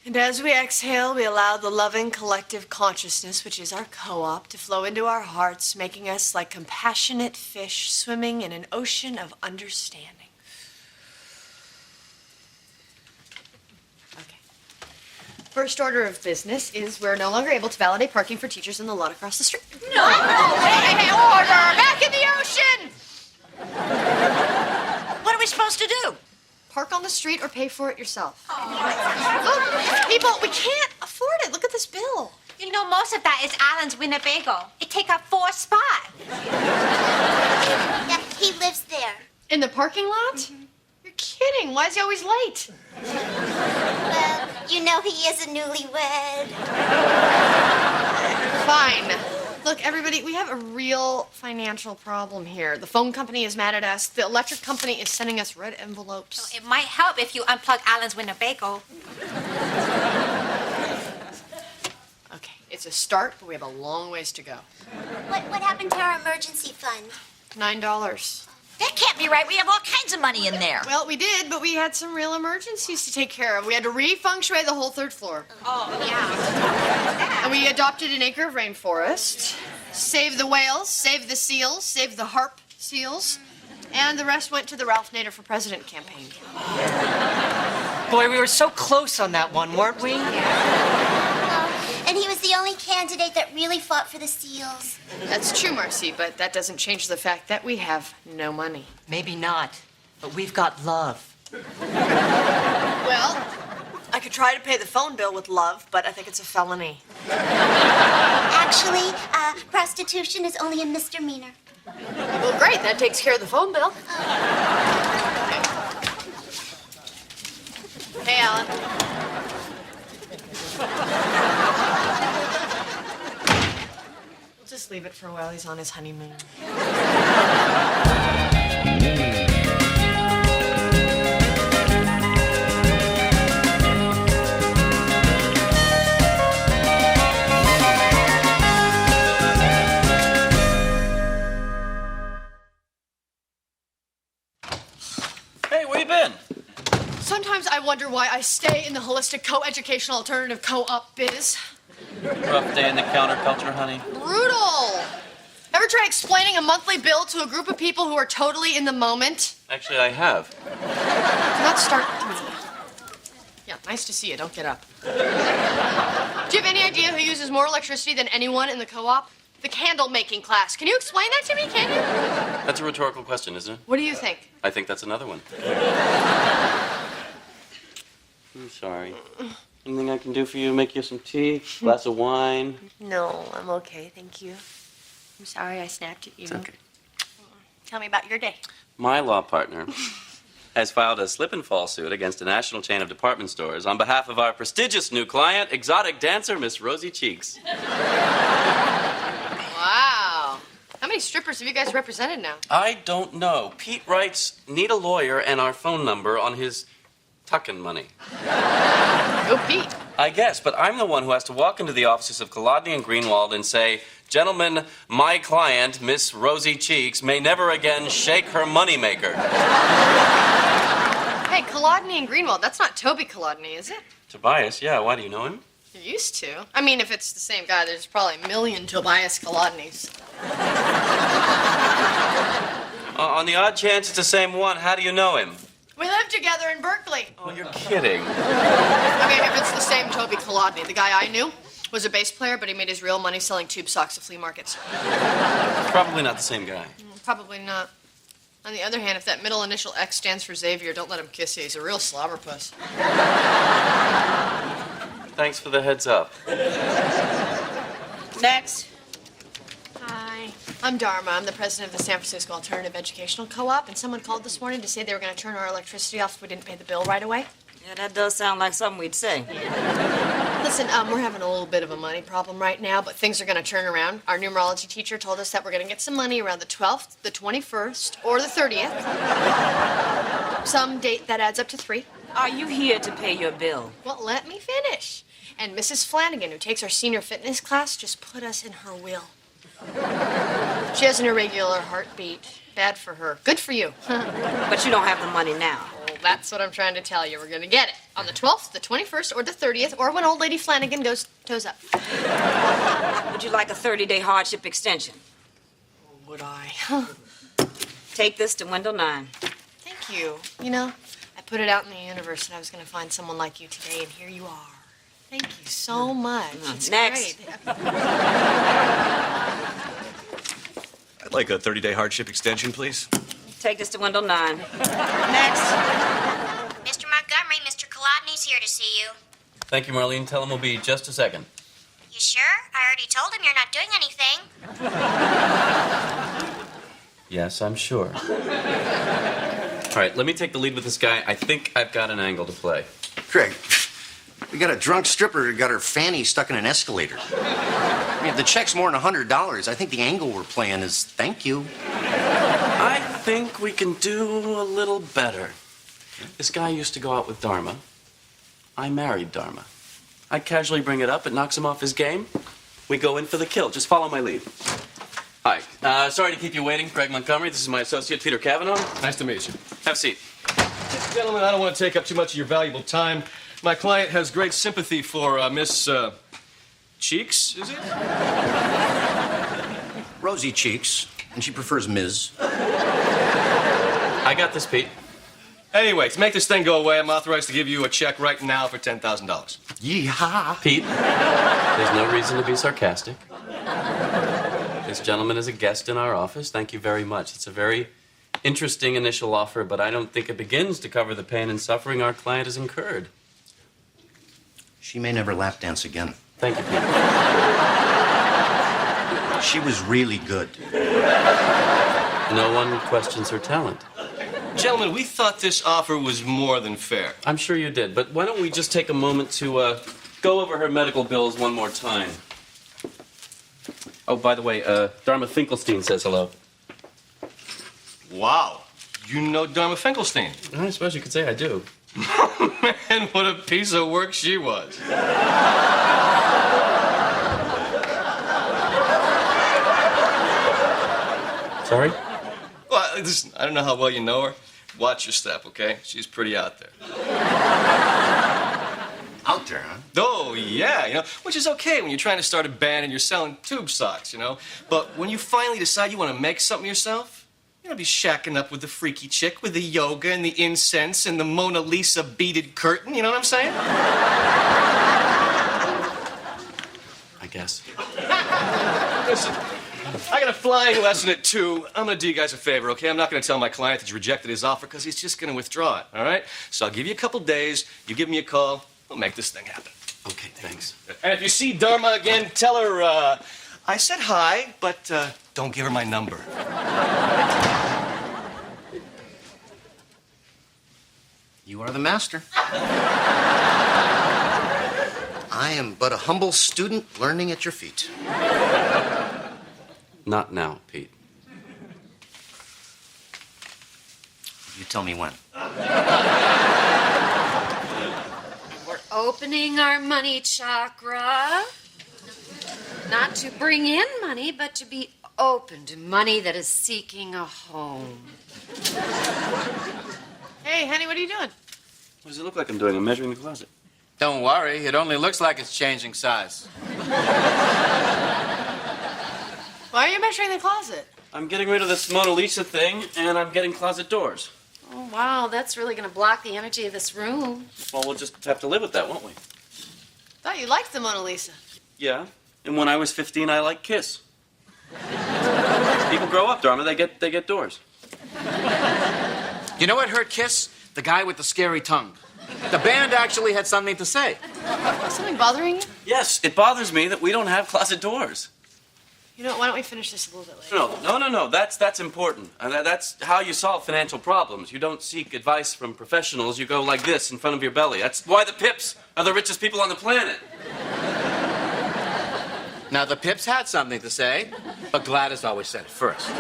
And as we exhale, we allow the loving collective consciousness, which is our co-op, to flow into our hearts, making us like compassionate fish swimming in an ocean of understanding. Okay. First order of business is we're no longer able to validate parking for teachers in the lot across the street. No! Hey, order! Back in the ocean! What are we supposed to do? Park on the street or pay for it yourself. Look, people, we can't afford it. Look at this bill. You know, most of that is Alan's Winnebago. It take up 4 spots. Yeah, he lives there. In the parking lot? Mm-hmm. You're kidding. Why is he always late? Well, you know he is a newlywed. Fine. Look, everybody, we have a real financial problem here. The phone company is mad at us. The electric company is sending us red envelopes. It might help if you unplug Alan's Winnebago. Okay, it's a start, but we have a long ways to go. What happened to our emergency fund? $9. That can't be right. We have all kinds of money in there. Well, we did, but we had some real emergencies to take care of. We had to re-feng shui the whole 3rd floor. Oh, yeah. And we adopted an acre of rainforest, saved the whales, saved the seals, saved the harp seals, and the rest went to the Ralph Nader for President campaign. Boy, we were so close on that one, weren't we? And he was the only candidate that really fought for the seals. That's true, Marcy, but that doesn't change the fact that we have no money. Maybe not, but we've got love. Well, I could try to pay the phone bill with love, but I think it's a felony. Actually, prostitution is only a misdemeanor. Well, great. That takes care of the phone bill. Hey, Alan. We'll just leave it for a while. He's on his honeymoon. Hey, where you been? Sometimes I wonder why I stay in the holistic co-educational alternative co-op biz. Rough day in the counterculture, honey. Brutal! Ever try explaining a monthly bill to a group of people who are totally in the moment? Actually, I have. Do not start with me. Yeah, nice to see you. Don't get up. Do you have any idea who uses more electricity than anyone in the co-op? The candle making class. Can you explain that to me, can you? That's a rhetorical question, isn't it? What do you think? I think that's another one. I'm sorry. Anything I can do for you? Make you some tea? Glass of wine? No, I'm okay, thank you. I'm sorry I snapped at you. It's okay. Tell me about your day. My law partner has filed a slip and fall suit against a national chain of department stores on behalf of our prestigious new client, exotic dancer Miss Rosie Cheeks. Wow. How many strippers have you guys represented now? I don't know. Pete writes, need a lawyer and our phone number on his tuckin' money. Go Pete. I guess, but I'm the one who has to walk into the offices of Kolodny and Greenwald and say, gentlemen, my client, Miss Rosie Cheeks, may never again shake her moneymaker. Hey, Kolodny and Greenwald, that's not Toby Kolodny, is it? Tobias, yeah, why do you know him? You used to. I mean, if it's the same guy, there's probably a million Tobias Kolodnys. On the odd chance it's the same one, how do you know him? We live together in Berkeley. Oh, you're kidding. I mean, if it's the same Toby Kolodny, the guy I knew was a bass player, but he made his real money selling tube socks at flea markets. Probably not the same guy. Probably not. On the other hand, if that middle initial X stands for Xavier, don't let him kiss you. He's a real slobberpuss. Thanks for the heads up. Next. Hi. I'm Dharma. I'm the president of the San Francisco Alternative Educational Co-op, and someone called this morning to say they were going to turn our electricity off if we didn't pay the bill right away. Yeah, that does sound like something we'd say. Listen, we're having a little bit of a money problem right now, but things are going to turn around. Our numerology teacher told us that we're going to get some money around the 12th, the 21st, or the 30th. Some date that adds up to 3. Are you here to pay your bill? Well, let me finish. And Mrs. Flanagan, who takes our senior fitness class, just put us in her will. She has an irregular heartbeat. Bad for her. Good for you. But you don't have the money now. Oh, That's what I'm trying to tell you. We're going to get it on the 12th, the 21st, or the 30th, or when old lady Flanagan goes toes up. Would you like a 30-day hardship extension? Would I? Take this to window 9. Thank you. You know, I put it out in the universe and I was going to find someone like you today, and here you are. Thank you so much. It's Next. great. I'd like a 30-day hardship extension, please. Take this to window 9. Next. Mr. Montgomery, Mr. Kolodny's here to see you. Thank you, Marlene. Tell him we'll be just a second. You sure? I already told him you're not doing anything. Yes, I'm sure. All right, let me take the lead with this guy. I think I've got an angle to play. Craig, we got a drunk stripper who got her fanny stuck in an escalator. I mean, if the check's more than $100, I think the angle we're playing is thank you. I think we can do a little better. This guy used to go out with Dharma. I married Dharma. I casually bring it up. It knocks him off his game. We go in for the kill. Just follow my lead. Hi. Sorry to keep you waiting. Greg Montgomery. This is my associate, Peter Cavanaugh. Nice to meet you. Have a seat. Gentlemen, I don't want to take up too much of your valuable time. My client has great sympathy for Miss Cheeks, is it? Rosy cheeks, and she prefers Ms. I got this, Pete. Anyway, to make this thing go away, I'm authorized to give you a check right now for $10,000. Yeehaw. Pete, there's no reason to be sarcastic. This gentleman is a guest in our office. Thank you very much. It's a very interesting initial offer, but I don't think it begins to cover the pain and suffering our client has incurred. She may never lap dance again. Thank you, Pete. She was really good. No one questions her talent. Gentlemen, we thought this offer was more than fair. I'm sure you did, but why don't we just take a moment to go over her medical bills one more time? Oh, by the way, Dharma Finkelstein says hello. Wow. You know Dharma Finkelstein? I suppose you could say I do. Man, what a piece of work she was. Sorry? Well, I don't know how well you know her. Watch your step, okay? She's pretty out there. Out there, huh? Oh, yeah, you know, which is okay when you're trying to start a band and you're selling tube socks, you know? But when you finally decide you want to make something yourself, you don't be shacking up with the freaky chick with the yoga and the incense and the Mona Lisa beaded curtain, you know what I'm saying? I guess. Listen, I got a flying lesson at 2. I'm gonna do you guys a favor, okay? I'm not gonna tell my client that you rejected his offer because he's just gonna withdraw it, all right? So I'll give you a couple days, you give me a call, we'll make this thing happen. Okay, thanks. And if you see Dharma again, tell her, I said hi, but don't give her my number. You are the master. I am but a humble student learning at your feet. Not now, Pete. You tell me when. We're opening our money chakra. Not to bring in money, but to be open to money that is seeking a home. Hey, honey, what are you doing? What does it look like I'm doing? I'm measuring the closet. Don't worry, it only looks like it's changing size. Why are you measuring the closet? I'm getting rid of this Mona Lisa thing, and I'm getting closet doors. Oh, wow, that's really going to block the energy of this room. Well, we'll just have to live with that, won't we? Thought you liked the Mona Lisa. Yeah. And when I was 15, I liked Kiss. People grow up, Dharma. They get doors. You know what hurt Kiss? The guy with the scary tongue. The band actually had something to say. Is something bothering you? Yes, it bothers me that we don't have closet doors. You know, why don't we finish this a little bit later? No. That's important. That's how you solve financial problems. You don't seek advice from professionals. You go like this in front of your belly. That's why the Pips are the richest people on the planet. Now, the Pips had something to say, but Gladys always said it first.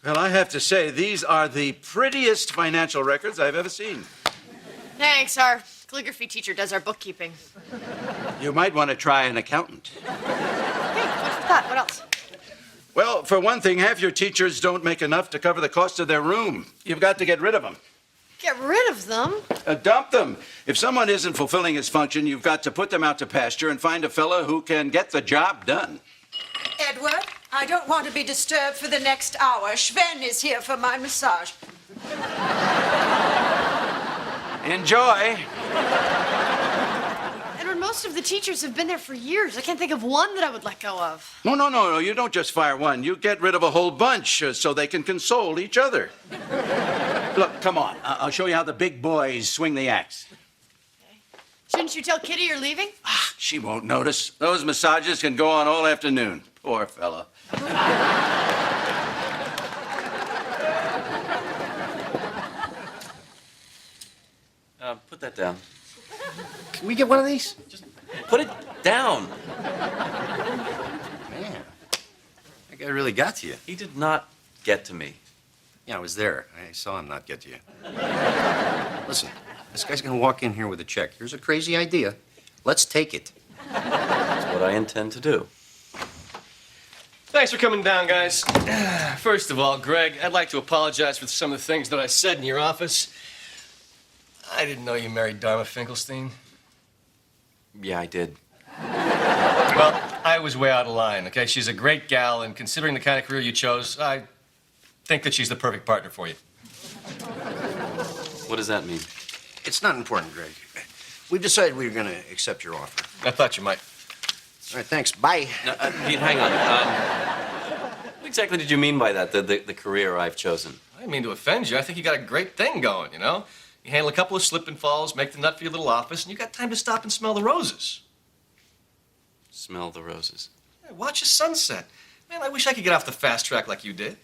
Well, I have to say, these are the prettiest financial records I've ever seen. Thanks, our calligraphy teacher does our bookkeeping. You might want to try an accountant. Hey, what's that? What else? Well, for one thing, half your teachers don't make enough to cover the cost of their room. You've got to get rid of them. Get rid of them? Dump them. If someone isn't fulfilling his function, you've got to put them out to pasture and find a fellow who can get the job done. Edward, I don't want to be disturbed for the next hour. Sven is here for my massage. Enjoy. Edward, most of the teachers have been there for years. I can't think of one that I would let go of. No. You don't just fire one. You get rid of a whole bunch so they can console each other. Look, come on. I'll show you how the big boys swing the axe. Okay. Shouldn't you tell Kitty you're leaving? She won't notice. Those massages can go on all afternoon. Poor fella. Put that down. Can we get one of these? Just put it down. Man, that guy really got to you. He did not get to me. Yeah, I was there. I saw him not get to you. Listen, this guy's gonna walk in here with a check. Here's a crazy idea. Let's take it. That's what I intend to do. Thanks for coming down, guys. First of all, Greg, I'd like to apologize for some of the things that I said in your office. I didn't know you married Dharma Finkelstein. Yeah, I did. Well, I was way out of line, okay? She's a great gal, and considering the kind of career you chose, I think that she's the perfect partner for you. What does that mean? It's not important, Greg. We've decided we were gonna accept your offer. I thought you might. All right, thanks. Bye. No, Pete, hang on. What exactly did you mean by that, the career I've chosen? I didn't mean to offend you. I think you got a great thing going, you know? You handle a couple of slip and falls, make the nut for your little office, and you got time to stop and smell the roses. Smell the roses. Yeah, watch a sunset. Man, I wish I could get off the fast track like you did.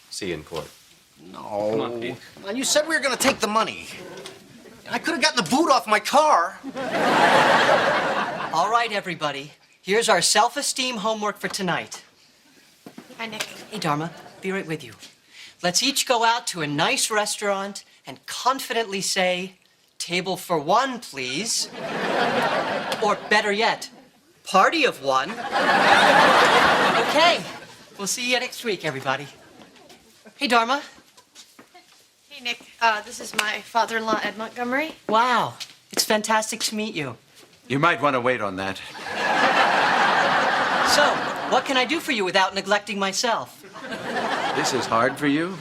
See you in court. No. Come on, Pete. Well, you said we were gonna take the money. I could have gotten the boot off my car. All right, everybody. Here's our self-esteem homework for tonight. Hi, Nick. Hey, Dharma, be right with you. Let's each go out to a nice restaurant and confidently say, "Table for one, please." Or better yet, "Party of one." Okay, we'll see you next week, everybody. Hey, Dharma. Hey, Nick. This is my father-in-law, Ed Montgomery. Wow, it's fantastic to meet you. You might want to wait on that. So, what can I do for you without neglecting myself? This is hard for you?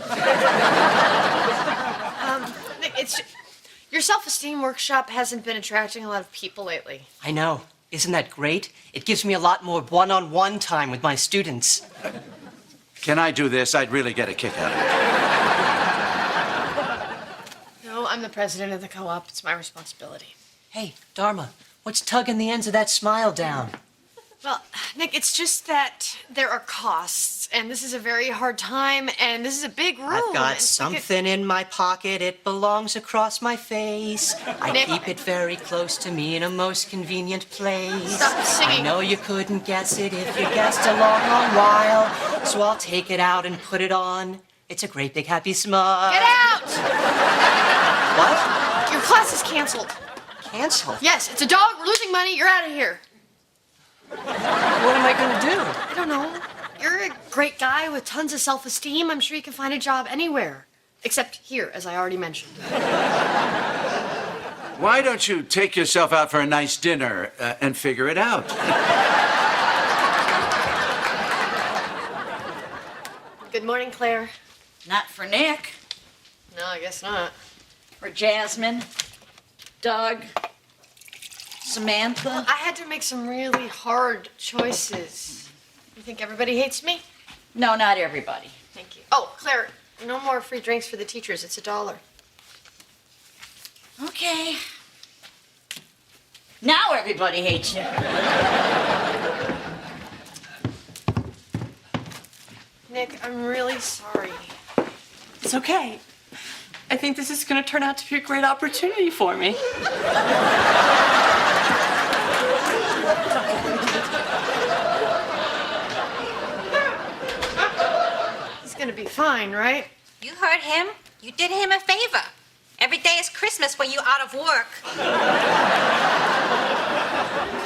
Nick, your self-esteem workshop hasn't been attracting a lot of people lately. I know. Isn't that great? It gives me a lot more one-on-one time with my students. Can I do this? I'd really get a kick out of it. No, I'm the president of the co-op. It's my responsibility. Hey, Dharma, what's tugging the ends of that smile down? Well, Nick, it's just that there are costs, and this is a very hard time, and this is a big room. I've got and something in my pocket. It belongs across my face. I Nick. keep it very close to me in a most convenient place. Stop singing. I know you couldn't guess it if you guessed a long, long while. So I'll take it out and put it on. It's a great big happy smile. Get out! What? Your class is canceled. Cancel? Yes, it's a dog. We're losing money. You're out of here. What am I gonna do? I don't know. You're a great guy with tons of self-esteem. I'm sure you can find a job anywhere. Except here, as I already mentioned. Why don't you take yourself out for a nice dinner and figure it out? Good morning, Claire. Not for Nick. No, I guess not. For Jasmine. Doug. Samantha. I had to make some really hard choices. You think everybody hates me? No, not everybody. Thank you. Oh, Claire, no more free drinks for the teachers. It's $1. Okay. Now everybody hates you. Nick, I'm really sorry. It's okay. I think this is going to turn out to be a great opportunity for me. He's gonna be fine, right? You heard him. You did him a favor. Every day is Christmas when you're out of work.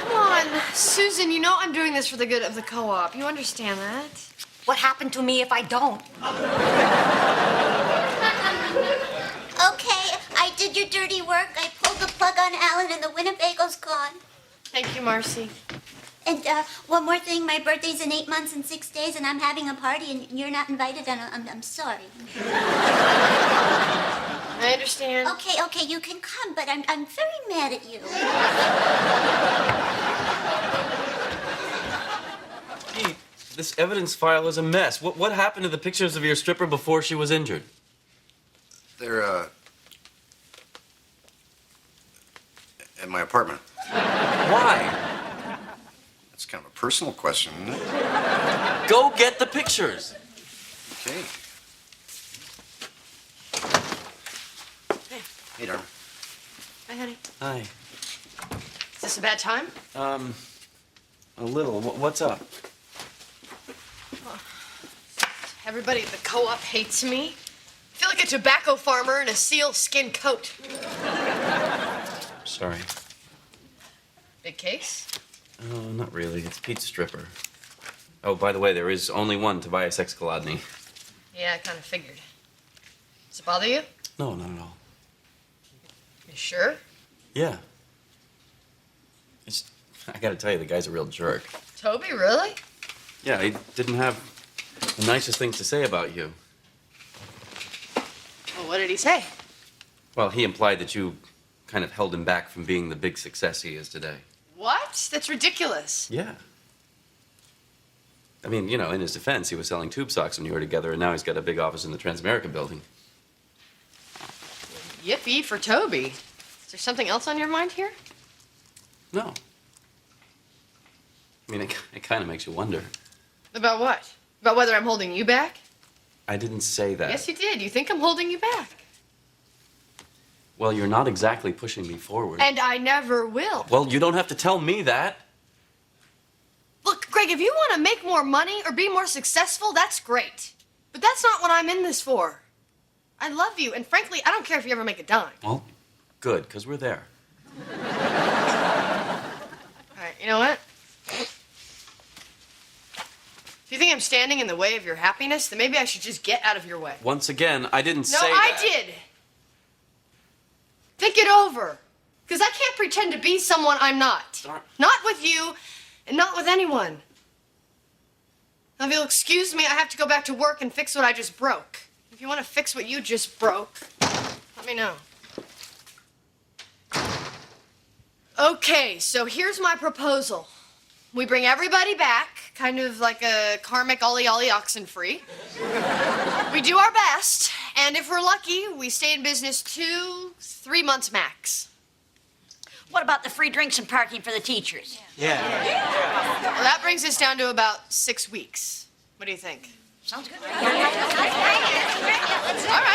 Come on, Ellen, Susan, you know I'm doing this for the good of the co-op. You understand that? What happened to me if I don't? Okay, I did your dirty work. I pulled the plug on Alan and the Winnebago's gone. Thank you, Marcy. And one more thing, my birthday's in 8 months and 6 days, and I'm having a party, and you're not invited, and I'm sorry. I understand. Okay, you can come, but I'm very mad at you. Pete, this evidence file is a mess. What happened to the pictures of your stripper before she was injured? They're, at my apartment. Why? That's kind of a personal question, isn't it? Go get the pictures. Okay. Hey, Dharma. Hi, honey. Hi. Is this a bad time? A little. What's up? Everybody at the co-op hates me. I feel like a tobacco farmer in a sealskin coat. Sorry. Big case? Oh, not really. It's Pete's stripper. Oh, by the way, there is only one Tobias Excaladny. Yeah, I kind of figured. Does it bother you? No, not at all. You sure? Yeah. I gotta tell you, the guy's a real jerk. Toby, really? Yeah, he didn't have the nicest things to say about you. Well, what did he say? Well, he implied that you kind of held him back from being the big success he is today. What? That's ridiculous. Yeah. I mean, you know, in his defense, he was selling tube socks when you were together, and now he's got a big office in the Transamerica building. Yippee for Toby. Is there something else on your mind here? No. I mean, it kind of makes you wonder. About what? About whether I'm holding you back? I didn't say that. Yes, you did. You think I'm holding you back. Well, you're not exactly pushing me forward. And I never will. Well, you don't have to tell me that. Look, Greg, if you want to make more money or be more successful, that's great. But that's not what I'm in this for. I love you, and frankly, I don't care if you ever make a dime. Well, good, because we're there. All right, you know what? If you think I'm standing in the way of your happiness, then maybe I should just get out of your way. Once again, I didn't say No, that. I did. Think it over. Because I can't pretend to be someone I'm not. Not with you, and not with anyone. Now, if you'll excuse me, I have to go back to work and fix what I just broke. If you want to fix what you just broke, let me know. Okay, so here's my proposal. We bring everybody back, kind of like a karmic ollie ollie oxen free. We do our best, and if we're lucky, we stay in business 2-3 months max. What about the free drinks and parking for the teachers? Yeah. Well, that brings us down to about 6 weeks. What do you think? Sounds good. All right,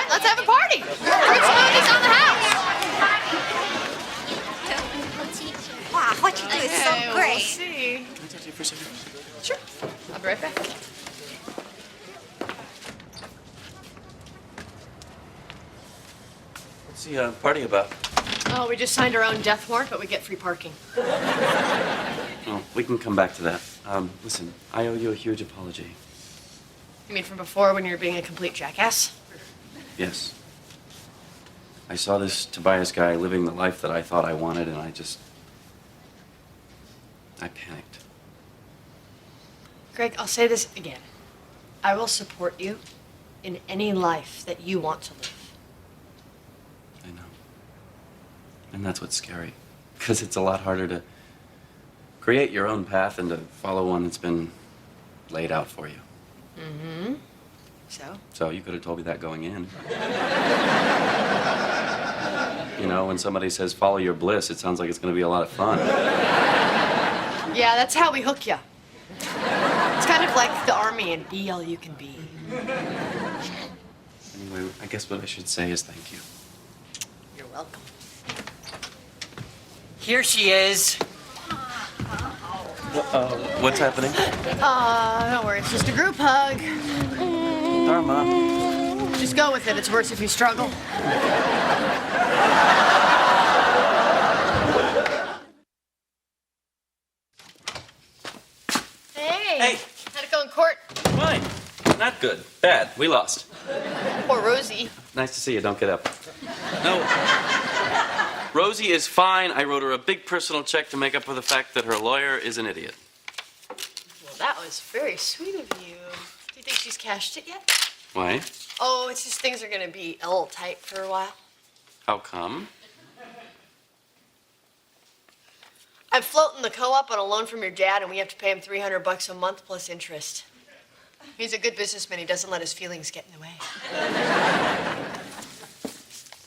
let's have a party. Fruit smoothies on the house. Wow, what you do is so Okay, great. We'll see. Can I talk to you for a second? Sure. I'll be right back. What's the party about? Oh, we just signed our own death warrant, but we get free parking. Oh, we can come back to that. Listen, I owe you a huge apology. You mean from before when you were being a complete jackass? Yes. I saw this Tobias guy living the life that I thought I wanted, and I panicked. Greg, I'll say this again. I will support you in any life that you want to live. I know. And that's what's scary. Because it's a lot harder to create your own path than to follow one that's been laid out for you. Mm-hmm. So? So you could have told me that going in. You know, when somebody says follow your bliss, it sounds like it's going to be a lot of fun. Yeah, that's how we hook you. It's kind of like the army and be all you can be. Anyway, I guess what I should say is thank you. You're welcome. Here she is. What's happening? Don't worry, it's just a group hug. Dharma. Just go with it. It's worse if you struggle. Good. Bad. We lost. Poor Rosie. Nice to see you. Don't get up. No. Rosie is fine. I wrote her a big personal check to make up for the fact that her lawyer is an idiot. Well, that was very sweet of you. Do you think she's cashed it yet? Why? Oh, it's just things are going to be a little tight for a while. How come? I'm floating the co-op on a loan from your dad, and we have to pay him $300 a month plus interest. He's a good businessman. He doesn't let his feelings get in the way.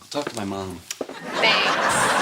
I'll talk to my mom. Thanks.